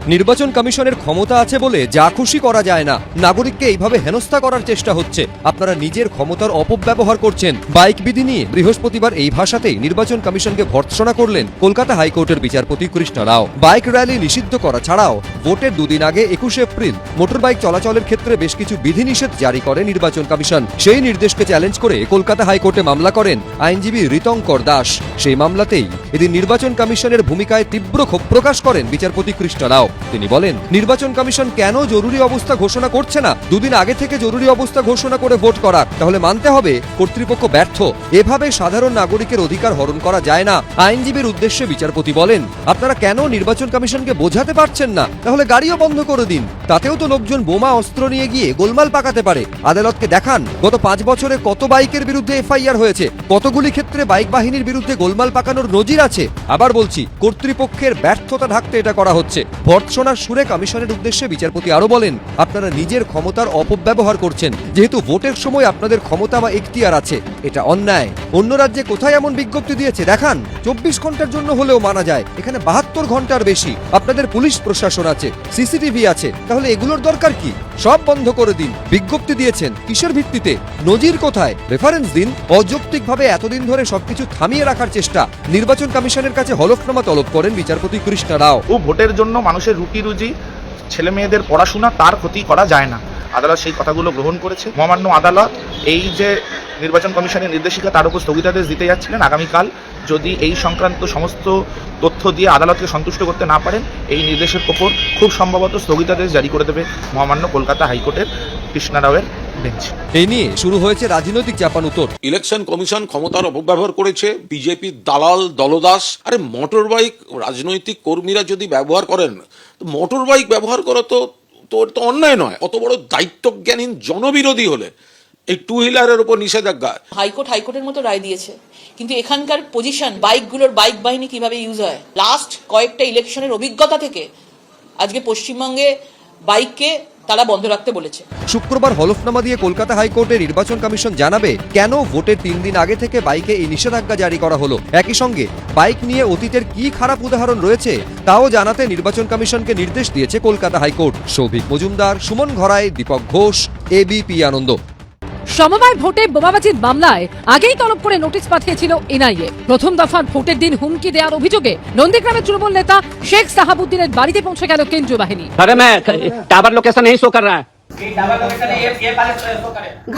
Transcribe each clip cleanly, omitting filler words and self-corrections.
নির্বাচন কমিশনের ক্ষমতা আছে বলে যা খুশি করা যায় না, নাগরিককে এইভাবে হেনস্থা করার চেষ্টা হচ্ছে। আপনারা নিজের ক্ষমতার অপব্যবহার করছেন। বাইক বিধি নিয়ে বৃহস্পতিবার এই ভাষাতেই নির্বাচন কমিশনকে ভর্ৎসনা করলেন কলকাতা হাইকোর্টের বিচারপতি কৃষ্ণ রাও। বাইক র্যালি নিষিদ্ধ করা ছাড়াও ভোটের দুদিন আগে 21 এপ্রিল মোটরবাইক চলাচলের ক্ষেত্রে বেশ কিছু বিধিনিষেধ জারি করে নির্বাচন কমিশন। সেই নির্দেশকে চ্যালেঞ্জ করে কলকাতা হাইকোর্টে মামলা করেন আইনজীবী ঋতঙ্কর দাস। সেই মামলাতেই এদিন নির্বাচন কমিশনের ভূমিকায় তীব্র ক্ষোভ প্রকাশ করেন বিচারপতি কৃষ্ণ রাও। তিনি বলেন, নির্বাচন কমিশন কেন জরুরি অবস্থা ঘোষণা করছে না? দুদিন আগে থেকে জরুরি অবস্থা ঘোষণা করে ভোট করার, তাহলে মানতে হবে কর্তৃপক্ষ ব্যর্থ। এভাবে সাধারণ নাগরিকের অধিকার হরণ করা যায় না। আইনজীবীর উদ্দেশ্যে বিচারপতি বলেন, আপনারা কেন নির্বাচন কমিশনকে বোঝাতে পারছেন না? তাহলে গাড়িও বন্ধ করে দিন। তাতেও তো লোকজন বোমা অস্ত্র নিয়ে গিয়ে গোলমাল পাকাতে পারে। আদালতকে দেখান গত 5 বছরে কত বাইকের বিরুদ্ধে এফআইআর হয়েছে, কতগুলি ক্ষেত্রে বাইক বাহিনীর বিরুদ্ধে গোলমাল পাকানোর নজির আছে। আবার বলছি, কর্তৃপক্ষের ব্যর্থতা ঢাকতে এটা করা হচ্ছে। ভর্ৎসনার সুরে কমিশনের উদ্দেশ্যে বিচারপতি আরো বলেন, আপনারা নিজের ক্ষমতার অপব্যবহার করছেন। যেহেতু ভোটের সময় আপনাদের ক্ষমতা বা এখতিয়ার আছে, এটা অন্যায়। অন্য রাজ্যে কোথায় এমন বিজ্ঞপ্তি দিয়েছে দেখান। 24 ঘন্টার জন্য হলেও মানা যায়, এখানে 72 ঘন্টার বেশি। আপনাদের পুলিশ প্রশাসন আছে, সিসিটিভি আছে, তাহলে এগুলোর দরকার কি? সব বন্ধ করে দিন। বিজ্ঞপ্তি দিয়েছেন কিসের ভিত্তিতে? নজির কোথায়? রেফারেন্স দিন। অযৌক্তিকভাবে এতদিন ধরে সবকিছু থামিয়ে রাখার চেষ্টা। নির্বাচন কমিশনের কাছে হলফনামা তলব করেন বিচারপতি কৃষ্ণ রাও। ভোটের জন্য মানুষের রুটি রুজি, ছেলে মেয়েদের পড়াশোনা, তার ক্ষতি করা যায় না। আদালত সেই কথাগুলো গ্রহণ করেছে। মহামান্য আদালত এই যে নির্বাচন কমিশনের নির্দেশিকা, তার উপর স্থগিতাদেশ দিতে যাচ্ছিলেন। আগামীকাল যদি এই সংক্রান্ত সমস্ত তথ্য দিয়ে আদালতকে সন্তুষ্ট করতে না পারেন, এই নির্দেশের ওপর খুব সম্ভবত স্থগিতাদেশ জারি করে দেবে মহামান্য কলকাতা হাইকোর্টের কৃষ্ণ রাওয়ের বেঞ্চ। এই নিয়ে শুরু হয়েছে রাজনৈতিক চাপানুতোর। ইলেকশন কমিশন ক্ষমতার অপব্যবহার করেছে, বিজেপির দালাল দলদাস। আরে মোটর বাইক রাজনৈতিক কর্মীরা যদি ব্যবহার করেন, মোটর বাইক ব্যবহার করা তো অন্যায় নয়। অত বড় দায়িত্বজ্ঞানহীন জনবিরোধী হলে এই টু হুইলারের উপর নিষেধাজ্ঞা। হাইকোর্টের মতো রায় দিয়েছে, কিন্তু এখানকার পজিশন, বাইকগুলোর বাইক বাহিনী কিভাবে ইউজ হয়, লাস্ট কয়েকটা ইলেকশনের অভিজ্ঞতা থেকে আজকে পশ্চিমবঙ্গে বাইককে তারা বন্ধ রাখতে বলেছে। শুক্রবার হলফনামা দিয়ে কলকাতা হাইকোর্টে নির্বাচন কমিশন জানাবে কেন ভোটের 3 দিন আগে থেকে বাইকে এই নিষেধাজ্ঞা জারি করা হলো। একই সঙ্গে বাইক নিয়ে অতীতের কি খারাপ উদাহরণ রয়েছে তাও জানাতে নির্বাচন কমিশনকে নির্দেশ দিয়েছে কলকাতা হাইকোর্ট। সৌভিক মজুমদার, সুমন ঘরাই, দীপক ঘোষ, এবিপি আনন্দ। সমবায় ভোটে বোমাবাজির মামলায় আগেই তলব করে নোটিশ পাঠিয়েছিল এনআইএ। প্রথম দফার ভোটের দিন হুমকি দেওয়ার অভিযোগে নন্দীগ্রামের তৃণমূল নেতা শেখ সাহাবুদ্দিনের বাড়িতে পৌঁছে গেল কেন্দ্রীয় বাহিনী। टावर लोकेशन नहीं शो कर रहा है।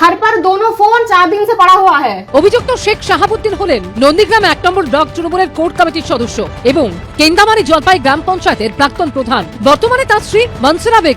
घर पर दोनों फोन 4 दिन से पड़ा हुआ है। অভিযুক্ত শেখ সাহাবুদ্দিন হলেন নন্দীগ্রাম 1 নম্বর ব্লক তৃণমূলের কোর কমিটির সদস্য এবং কেন্দামারি জলপাই গ্রাম পঞ্চায়েতের প্রাক্তন প্রধান। বর্তমানে তার স্ত্রী মনসুরা বেগম